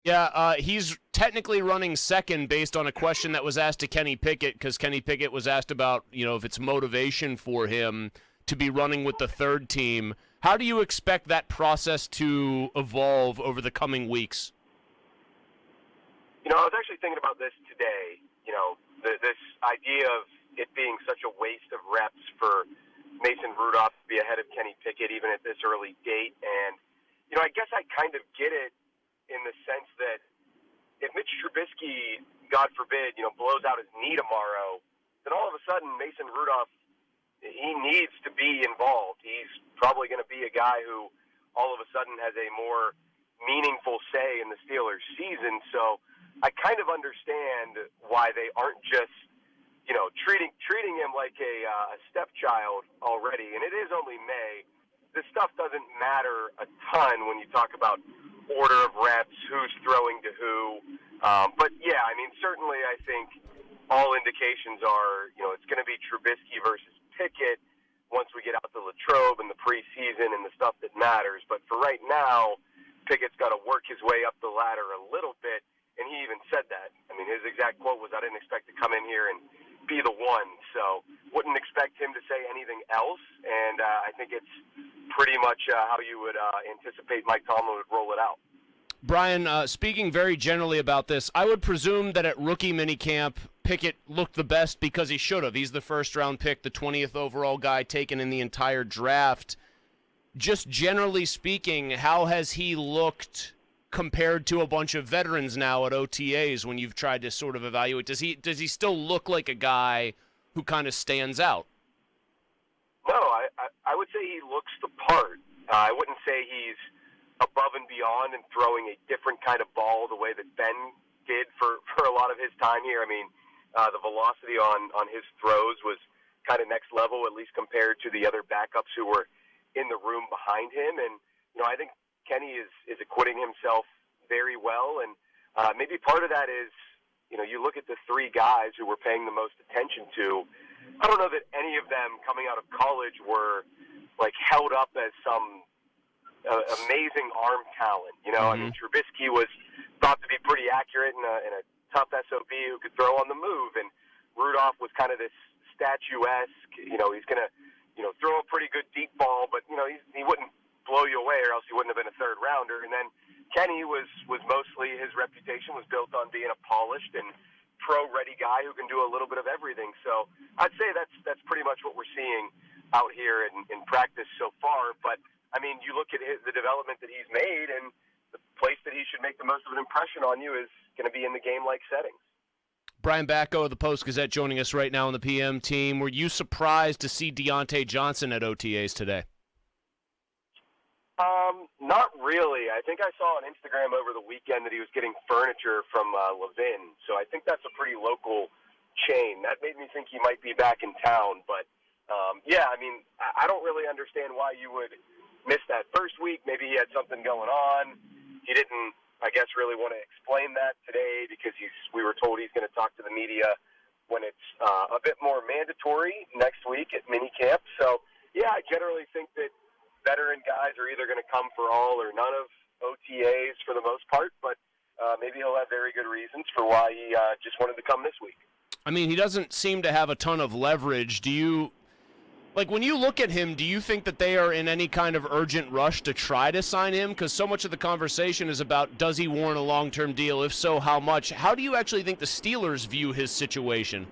Yeah, he's technically running second based on a question that was asked to Kenny Pickett because Kenny Pickett was asked about, if it's motivation for him to be running with the third team. How do you expect that process to evolve over the coming weeks? I was actually thinking about this today. This idea of it being such a waste of reps for Mason Rudolph to be ahead of Kenny Pickett even at this early date. And, I guess I kind of get it in the sense that if Mitch Trubisky, God forbid, blows out his knee tomorrow, then all of a sudden Mason Rudolph, he needs to be involved. He's probably going to be a guy who all of a sudden has a more meaningful say in the Steelers' season. So I kind of understand why they aren't just, treating him like a stepchild already. And it is only May. This stuff doesn't matter a ton when you talk about order of reps, who's throwing to who. But, yeah, certainly I think all indications are, it's going to be Trubisky versus Pickett once we get out to Latrobe and the preseason and the stuff that matters. But for right now, Pickett's got to work his way up the ladder a little bit, and he even said that. His exact quote was, "I didn't expect to come in here and be the one," so wouldn't expect him to say anything else, and I think it's pretty much how you would anticipate Mike Tomlin would roll it out. Brian, speaking very generally about this, I would presume that at rookie minicamp, Pickett looked the best because he should have. He's the first-round pick, the 20th overall guy taken in the entire draft. Just generally speaking, how has he looked compared to a bunch of veterans now at OTAs when you've tried to sort of evaluate? Does he still look like a guy who kind of stands out? No, I would say he looks the part. I wouldn't say he's above and beyond and throwing a different kind of ball the way that Ben did for a lot of his time here. The velocity on his throws was kind of next level, at least compared to the other backups who were in the room behind him. And, I think Kenny is acquitting himself very well. And maybe part of that is, you look at the three guys who we're paying the most attention to. I don't know that any of them coming out of college were, held up as some amazing arm talent. Trubisky was thought to be pretty accurate and a tough SOB who could throw on the move. And Rudolph was kind of this statuesque, he's going to, throw a pretty good deep ball, but, he wouldn't blow you away or else he wouldn't have been a third rounder. And then Kenny was mostly, his reputation was built on being a polished and pro-ready guy who can do a little bit of everything. So I'd say that's pretty much what we're seeing out here in practice so far. But, you look at the development that he's made, and the place that he should make the most of an impression on you is going to be in the game-like settings. Brian Batko of the Post-Gazette joining us right now on the PM team. Were you surprised to see Deontay Johnson at OTAs today? Not really. I think I saw on Instagram over the weekend that he was getting furniture from Levin, so I think that's a pretty local chain. That made me think he might be back in town, but I don't really understand why you would miss that first week. Maybe he had something going on. He didn't, I guess, really want to explain that today because we were told he's going to talk to the media when it's a bit more mandatory next week at minicamp. So, yeah, I generally think that veteran guys are either going to come for all or none of OTAs for the most part, but maybe he'll have very good reasons for why he just wanted to come this week. He doesn't seem to have a ton of leverage. When you look at him, do you think that they are in any kind of urgent rush to try to sign him? Because so much of the conversation is about, does he warrant a long-term deal? If so, how much? How do you actually think the Steelers view his situation?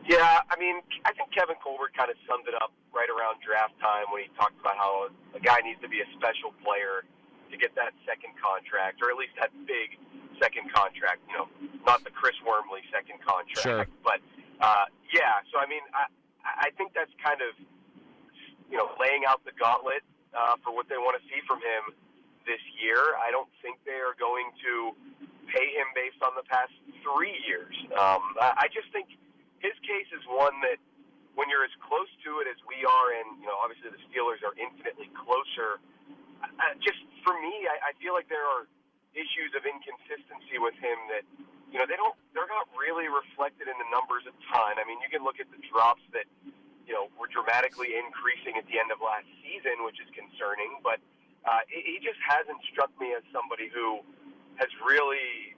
Yeah, I think Kevin Colbert kind of summed it up right around draft time when he talked about how a guy needs to be a special player to get that second contract, or at least that big second contract, not the Chris Wormley second contract. Sure. But, so I think that's kind of, laying out the gauntlet for what they want to see from him this year. I don't think they are going to pay him based on the past 3 years. I just think his case is one that when you're as close to it as we are, and, obviously the Steelers are infinitely closer, just for me, I feel like there are issues of inconsistency with him that, they're not really reflected in the numbers a ton. You can look at the drops that, were dramatically increasing at the end of last season, which is concerning, but he just hasn't struck me as somebody who has really,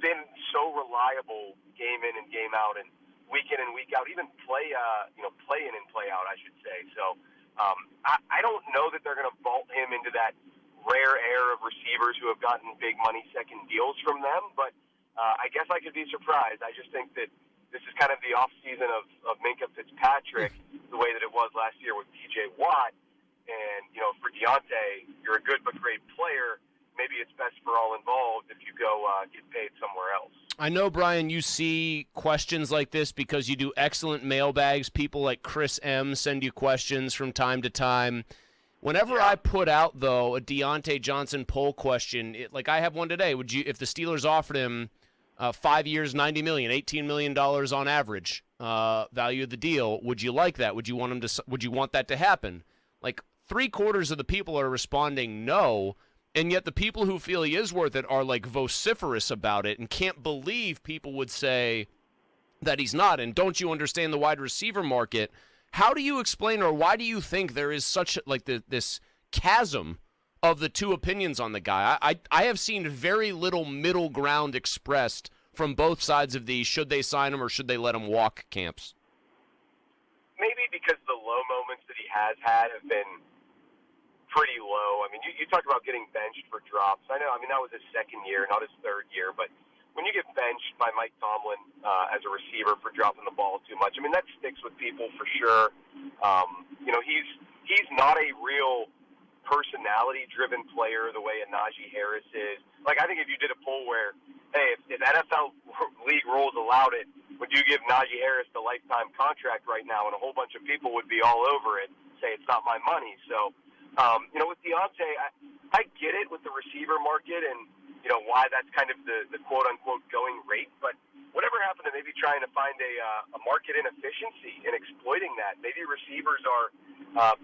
been so reliable game in and game out and week in and week out, even play in and play out, I should say. So I don't know that they're going to vault him into that rare air of receivers who have gotten big money second deals from them, but I guess I could be surprised. I just think that this is kind of the off season of Minkah Fitzpatrick, the way that it was last year with TJ Watt. And, for Deontay, you're a good but great player. Maybe it's best for all involved if you go get paid somewhere else. I know, Brian, you see questions like this because you do excellent mailbags. People like Chris M. send you questions from time to time. Whenever I put out, though, a Deontay Johnson poll question, like I have one today, would you, if the Steelers offered him 5 years, $90 million, $18 million on average value of the deal, would you like that? Would you want him to? Would you want that to happen? Like 3/4 of the people are responding no, and yet the people who feel he is worth it are like vociferous about it and can't believe people would say that he's not. And don't you understand the wide receiver market? How do you explain, or why do you think there is such like this chasm of the two opinions on the guy? I have seen very little middle ground expressed from both sides of these. Should they sign him or should they let him walk camps? Maybe because the low moments that he has had have been pretty low. I mean, you talk about getting benched for drops. I know, that was his second year, not his third year, but when you get benched by Mike Tomlin as a receiver for dropping the ball too much, that sticks with people for sure. He's not a real personality-driven player the way a Naji Harris is. Like, I think if you did a poll where, hey, if NFL league rules allowed it, would you give Naji Harris the lifetime contract right now? And a whole bunch of people would be all over it, say it's not my money. So, with Deontay, I get it with the receiver market and, why that's kind of the quote-unquote going rate. But whatever happened to maybe trying to find a market inefficiency and exploiting that? Maybe receivers are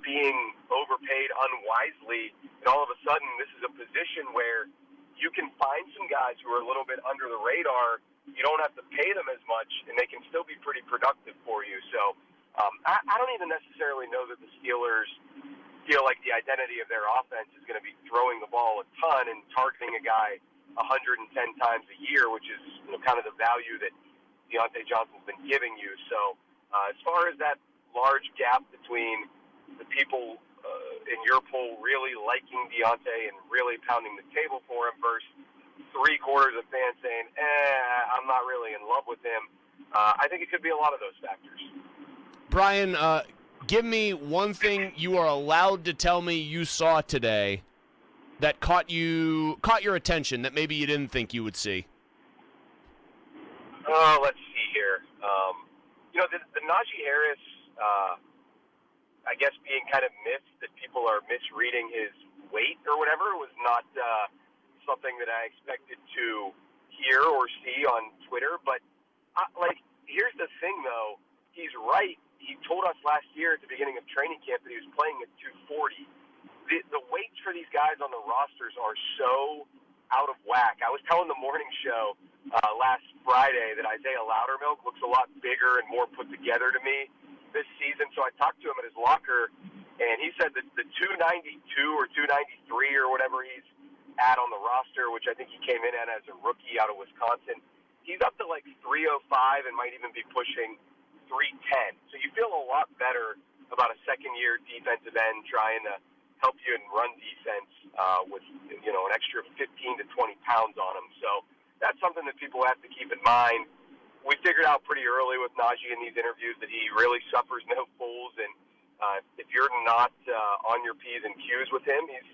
being overpaid unwisely, and all of a sudden this is a position where you can find some guys who are a little bit under the radar. You don't have to pay them as much, and they can still be pretty productive for you. So I don't even necessarily know that the Steelers feel like the identity of their offense is going to be throwing the ball a ton and targeting a guy 110 times a year, which is kind of the value that Deontay Johnson's been giving you. So as far as that large gap between the people in your poll really liking Deontay and really pounding the table for him versus 3/4 of fans saying, I'm not really in love with him, I think it could be a lot of those factors. Brian, give me one thing you are allowed to tell me you saw today that caught your attention that maybe you didn't think you would see. Let's see here. The Naji Harris, I guess being kind of missed, that people are misreading his weight or whatever, was not something that I expected to hear or see on Twitter. But, here's the thing, though. He's right. He told us last year at the beginning of training camp that he was playing at 240. The weights for these guys on the rosters are so out of whack. I was telling the morning show last Friday that Isaiah Loudermilk looks a lot bigger and more put together to me this season. So I talked to him at his locker, and he said that the 292 or 293 or whatever he's at on the roster, which I think he came in at as a rookie out of Wisconsin, he's up to like 305 and might even be pushing 310. So you feel a lot better about a second-year defensive end trying to help you in run defense with an extra 15 to 20 pounds on him. So that's something that people have to keep in mind. We figured out pretty early with Naji in these interviews that he really suffers no fools, and if you're not on your P's and Q's with him, he's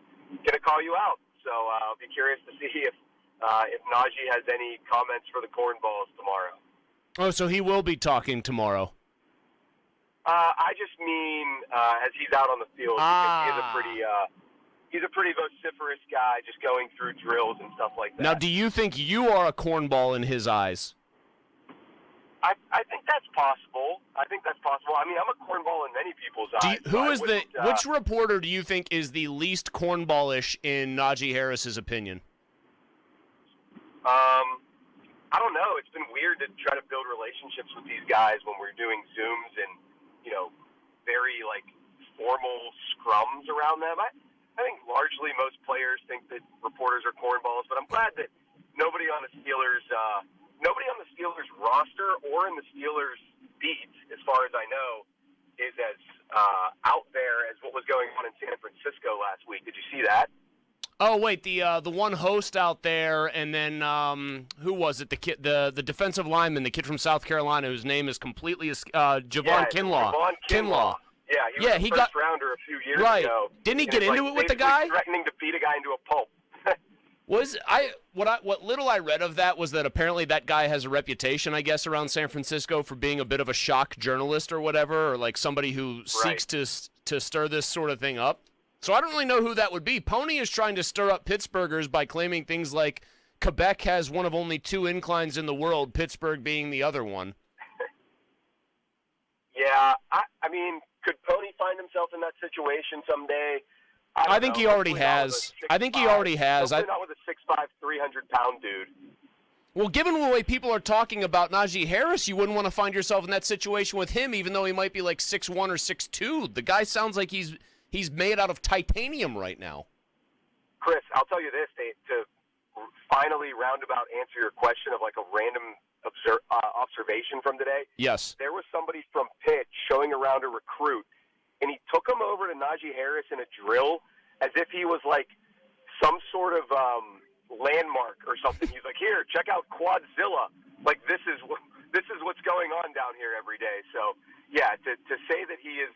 going to call you out. So I'll be curious to see if Naji has any comments for the Cornballs tomorrow. Oh, so he will be talking tomorrow. I just mean as he's out on the field, because he's a pretty vociferous guy, just going through drills and stuff like that. Now, do you think you are a cornball in his eyes? I think that's possible. I mean, I'm a cornball in many people's eyes. Which reporter do you think is the least cornballish in Naji Harris's opinion? I don't know. It's been weird to try to build relationships with these guys when we're doing Zooms and, very, formal scrums around them. I think largely most players think that reporters are cornballs, but I'm glad that nobody on the Steelers roster or in the Steelers beat, as far as I know, is as out there as what was going on in San Francisco last week. Did you see that? Oh wait, the one host out there, and then who was it? The defensive lineman, the kid from South Carolina, whose name is completely Javon Kinlaw. Javon Kinlaw. Yeah, he was a first rounder a few years ago. Didn't he get into it with the guy? Threatening to beat a guy into a pulp. What little I read of that was that apparently that guy has a reputation, I guess, around San Francisco for being a bit of a shock journalist or whatever, or like somebody who seeks to stir this sort of thing up. So I don't really know who that would be. Pony is trying to stir up Pittsburghers by claiming things like Quebec has one of only 2 inclines in the world, Pittsburgh being the other one. Yeah, I mean, could Pony find himself in that situation someday? I think he already has. I think he already has. Not with a 6'5", 300-pound dude. Well, given the way people are talking about Naji Harris, you wouldn't want to find yourself in that situation with him, even though he might be like 6'1" or 6'2". The guy sounds like he's made out of titanium right now. Chris, I'll tell you this, to finally roundabout answer your question of like a random observation from today. Yes. There was somebody from Pitt showing around a recruit, and he took him over to Naji Harris in a drill as if he was like some sort of landmark or something. He's like, here, check out Quadzilla. Like, this is what's going on down here every day. So, yeah, to say that he is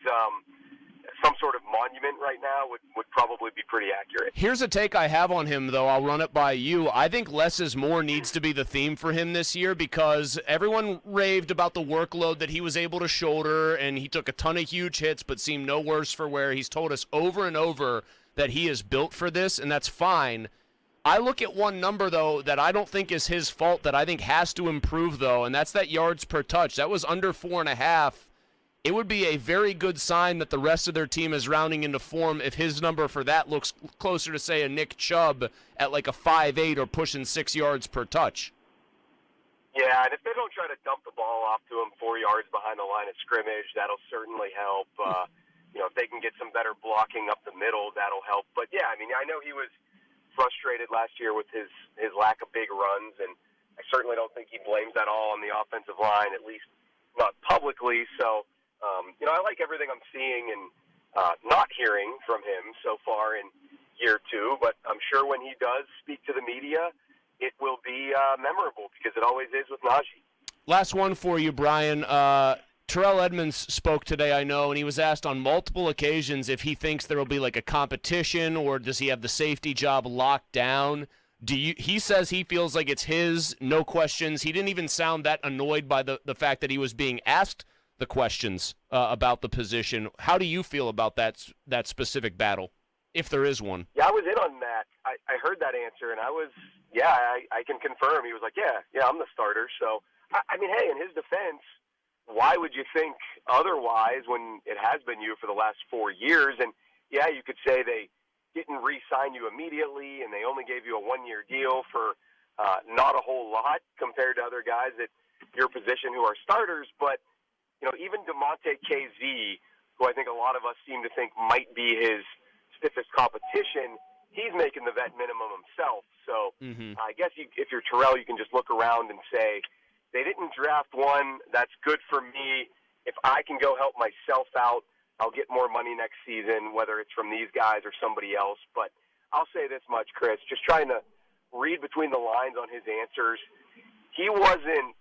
some sort of monument right now would probably be pretty accurate. Here's a take I have on him, though. I'll run it by you. I think less is more needs to be the theme for him this year because everyone raved about the workload that he was able to shoulder, and he took a ton of huge hits but seemed no worse for wear. He's told us over and over that he is built for this, and that's fine. I look at one number, though, that I don't think is his fault, that I think has to improve, though, and that's that yards per touch. That was under 4.5. It would be a very good sign that the rest of their team is rounding into form if his number for that looks closer to, say, a Nick Chubb at like a 5'8" or pushing 6 yards per touch. Yeah, and if they don't try to dump the ball off to him 4 yards behind the line of scrimmage, that'll certainly help. If they can get some better blocking up the middle, that'll help. But, yeah, I mean, I know he was frustrated last year with his lack of big runs, and I certainly don't think he blames that all on the offensive line, at least not publicly. So, I like everything I'm seeing and not hearing from him so far in year 2, but I'm sure when he does speak to the media, it will be memorable because it always is with Naji. Last one for you, Brian. Terrell Edmonds spoke today, I know, and he was asked on multiple occasions if he thinks there will be like a competition or does he have the safety job locked down. He says he feels like it's his, no questions. He didn't even sound that annoyed by the fact that he was being asked the questions about the position. How do you feel about that specific battle, if there is one? Yeah, I was in on that. I heard that answer, and I can confirm. He was like, yeah, I'm the starter. So, I mean, hey, in his defense, why would you think otherwise when it has been you for the last 4 years? And, yeah, you could say they didn't re-sign you immediately, and they only gave you a 1-year deal for not a whole lot compared to other guys at your position who are starters, but even DeMonte KZ, who I think a lot of us seem to think might be his stiffest competition, he's making the vet minimum himself. So I guess if you're Terrell, you can just look around and say, they didn't draft one. That's good for me. If I can go help myself out, I'll get more money next season, whether it's from these guys or somebody else. But I'll say this much, Chris, just trying to read between the lines on his answers, he wasn't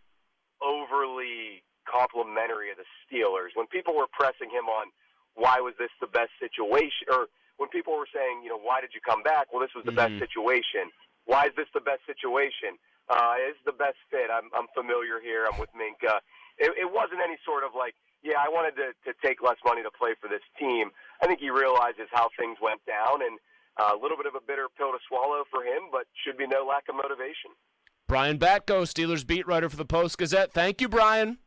overly complimentary of the Steelers. When people were pressing him on why was this the best situation, or when people were saying, why did you come back? Well, this was the best situation. Why is this the best situation? It's the best fit. I'm familiar here. I'm with Minka. It wasn't any sort of like, yeah, I wanted to take less money to play for this team. I think he realizes how things went down, and a little bit of a bitter pill to swallow for him, but should be no lack of motivation. Brian Batko, Steelers beat writer for the Post-Gazette. Thank you, Brian.